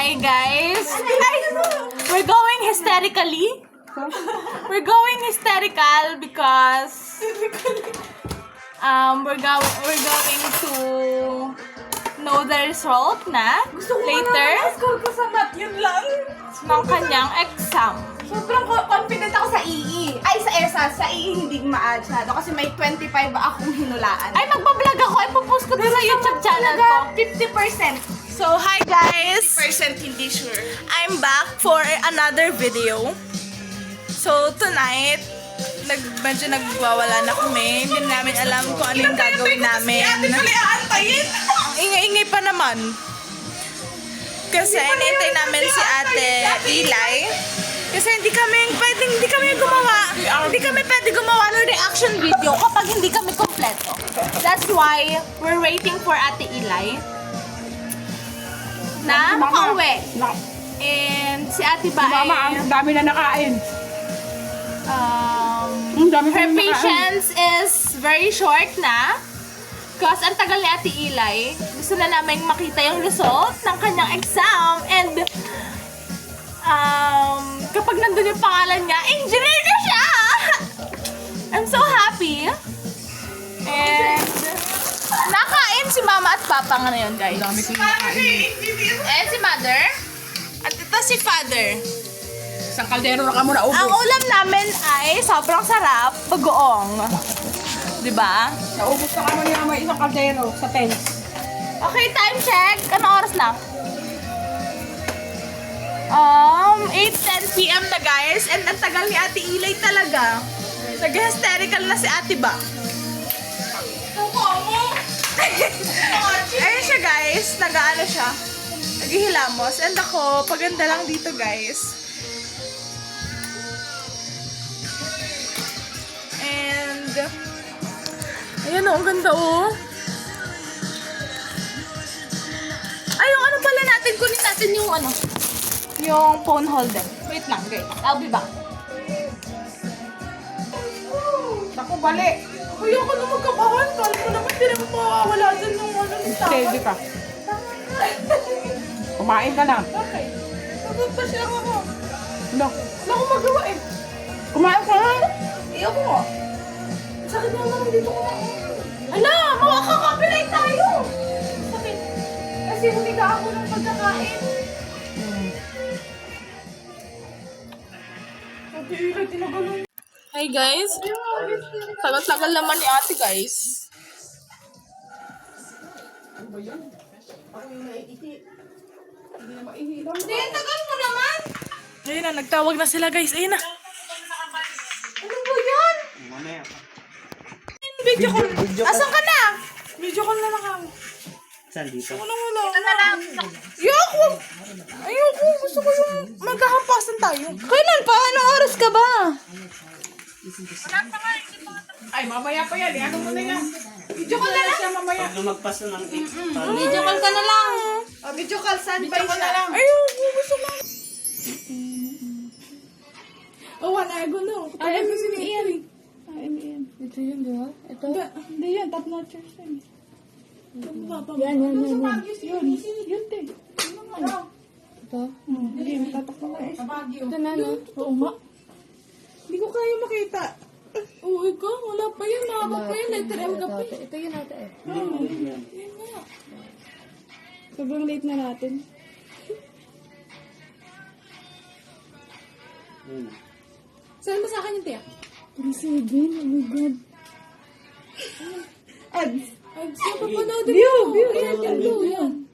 Hi guys! We're going hysterically. We're going hysterical because we're going to know the result na later ko sa math, yun lang. ng kanyang exam. Sobrang confident ako sa EE. Ay, sa ESA. Sa EE hindi masyado kasi may 25 akong hinulaan. Ay, magbablog ako. Ipopost ko to sa YouTube channel ko. 50%. So, hi guys! 50% hindi sure. I'm back for another video. So, tonight, medyo nagwawala na kami. Hindi namin alam kung ano yung gagawin namin. Ate pala aantayin. Ang ingay-ingay pa naman. Kasi inintay namin si Ate Eli. Kasi hindi kami pwede gumawa ng reaction video kapag hindi kami kompleto. That's why we're waiting for Ate Eli na makauwi. And si Ate Ba ay dami na nakain. her patience is very short na. Because ang tagal ni Ate Eli, gusto na namin makita yung result ng kanyang exam. And kapag nandun yung pangalan niya, engineer na siya! I'm so happy. And nakain si Mama at Papa ngayon, guys. Eh, si Mother. At ito si Father. Isang kaldero na ka muna Ang ubos. ulam namin ay sobrang sarap, bagoong. Diba? Naubos na ka muna may isang kaldero sa tents. Okay, time check. Anong oras na? 8:10 PM na guys. And ang tagal ni Ate Eli talaga. Nag-hysterical na si Ate Ba. Ayun siya guys. Nag-ano siya. Naghihilamos. And ako, paganda lang dito guys. And ayan o, ang ganda o. Ay, yung ano pala natin, kunin natin yung ano, yung phone holder. Wait lang, guys. I'll be back. Naku, bali. Ayoko na magkabahan. Kala ko naman, hindi naman mawawala dyan yung ano ng Steady ka. Kumain ka na. Okay. Pagod pa siya ako. No. Wala akong magawa eh. Kumain ka na. Ayoko mo. Sakit naman dito ko na. Hala, makakakapilay tayo. Sakit. Kasi humiga ako ng pagkakain. Hi guys. Tagal-tagal naman ni Ate guys. Hindi, tagal mo naman. Ayun na, nagtawag na sila guys. Ayun na. Ano ba yan? Video call. Asan ka na? Video call na lang ako. Saan dito? Wala. Ayoko. Ayoko. Gusto ko yung magkahampasan tayo. Kailan pa? Anong oras ka ba? Ay, mamaya pa yan. Ano mo na yan? Video call na lang. Siya mamaya. Pag lumagpas na ng 8, Video call ka na lang. Video call, standby siya. Ayoko. Gusto ko. Oh, one hour ago na. Ay, kasi ni Ian. Ito yun, di ba? Ito? Hindi yan. Top notchers yan. Yan. Yun, te. Ito? Hindi, matatak na eh. Ito na, no? Oo nga. Hindi ko kaya makita. Oo, ikaw. Wala pa yun. Mahaba pa yun. Letter M ka pa. Ito yun ate eh. Yun nga. Sobrang late na natin. Saan ba sa akin yung tiyak? 37, oh my God. Ads. Ads. Napapanood din ako. Ayan, yung blue. Yan.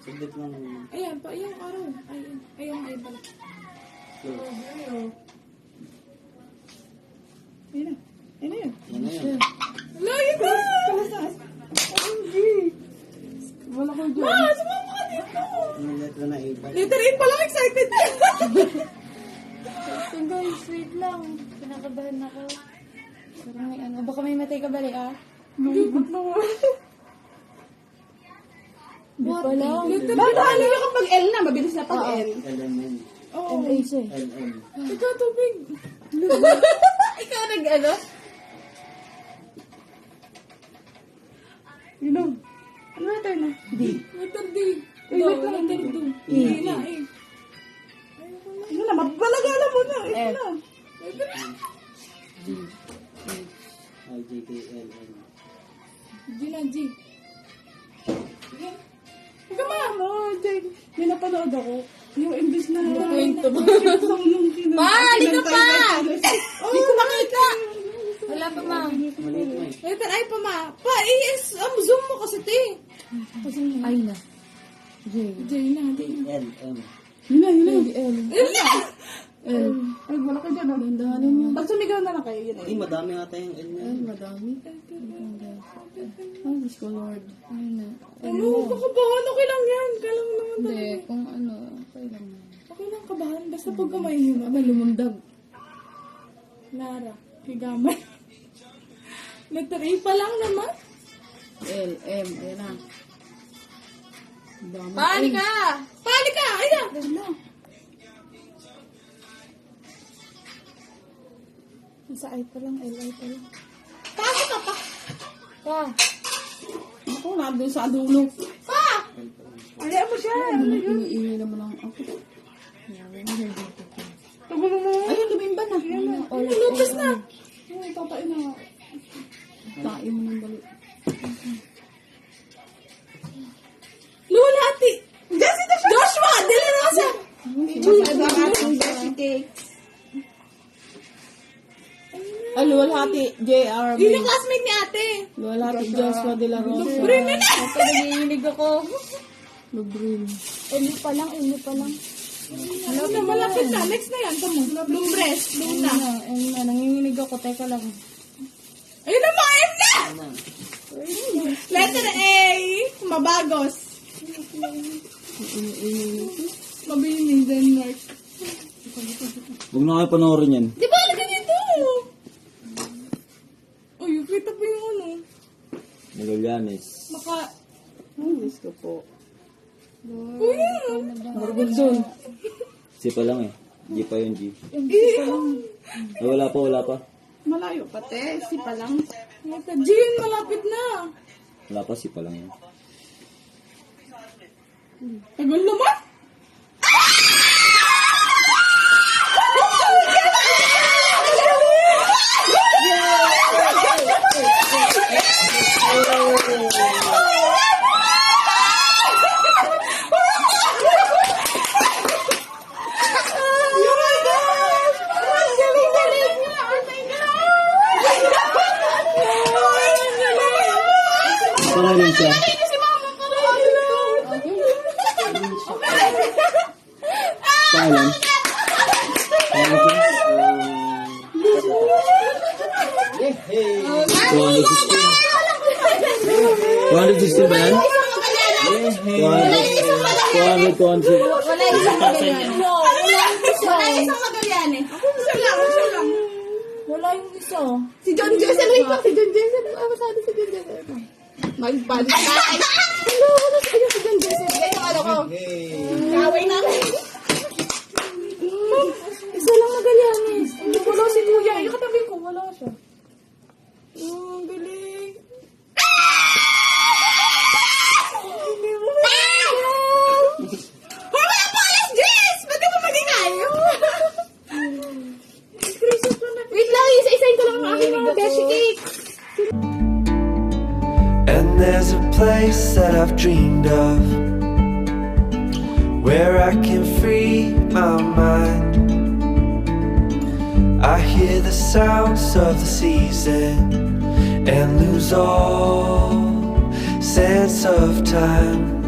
Saglit lang naman. Ayan, pa. Ayan, araw. Ayan. Ayan, ayan pala. Ayan na. Ayan na yun. Ano yun? Wala, yun na. Kamusta? Wala ko dyan. Ma, sumama ka dito. Ano letra na 8? Letter 8 pa lang excited. Ito guys, wait lang. Kinakabahan ako. Parang may ano. Baka may matay ka bali ah. Ba't naman? Di pa lang. Bakit ano yung kapag L na? Mabilis na pag L. LMN. Oo. MA siya eh. LM. Ikaw, tubig. Ikaw nag-ano? Yun. Ano na tayo na? D. Letter D. wait lang. Hindi na eh. Ano na, mabalagala mo na. Ito na. IJKLN. G na, G. Huwag ka ano, Jake. May napanood ako. Yung imbis na... Kwento ba? Ma, halika pa! Hindi ko makita! Wala pa, ma. Maliit mo eh. Wait, ay pa, ma. Pa, zoom mo kasi, te. Ay na. J na, J na. LM. Yun na. Yun na! Ay, wala ka dyan, oh. Dandahanin mo. Pag sumigaw na lang kayo, yun Ay, madami ata yung L na yun. Madami. Oh, Diyos ko, Lord. Ay na. Ano, kakabahan. Okay lang yan. Kailangan naman Hindi, talaga. kung ano, okay lang. Okay lang, kabahan. Basta pag kamay yun. Ano, lumundag. Lara, higamay. Letter A pa lang naman. L, M, ayan na. Paali ka! Paali ka! Ayan! Sa I pa lang, L, I pa lang. Pasok ka pa! Pa! Ako, nandun sa dulo. Pa! Aliyan mo siya! Iniingay naman ang ako. Tagulo mo. Ayun, lumimba na. Lutas na! Ay, tatain na. Tayo mo ng balik. Luwalhati! Joshua! De La Rosa! Ay, luwalhati. J.R. Yun yung classmate ni ate. Luwalhati. Joshua de la Rosa. Lubrin na na! Ako, nagiinig ako. Lubrin. Uli pa lang. Ano na, malapit na. Next na yan. Tamo. Lumbres. Luna. Ayun na, nanginginig ako. Teka lang. Ayun na, mga M na! Letter A. Mabagos. Mabilis Denmark. Huwag na kayo panoorin yan. Di ba, alagay dito? Uy, kita pa yung ano. Magallanes. Ay, Diyos ko po. Kuya. Margundol. C pa lang eh. G pa yung G. Eh, Ay, wala pa. malayo pa, te. Si pa lang. Jean, malapit na. Wala pa, C pa lang yan. Tagal naman. Pangalan siya. Pangalan? Hey! 216 ba yan? 200. Wala isang Magallanes. Isa lang. Wala yung isa. Si John Jessel, wait lang. Si John Jessel. Ano sabi si John Jessel? Magbalik na. Hello, ano sa si John Jessel? Yan yung ano ko. Kaway namin. Isa lang Magallanes. Wala si Kuya. Yung katabi ko, wala siya. Ang galing. Mamaya pa, alas 10! Ba't ka pa mag-ingayo? Wait lang, isa-isayin ko lang ang aking mga beshi cake. And there's a place that I've dreamed of, where I can free my mind. I hear the sounds of the season and lose all sense of time.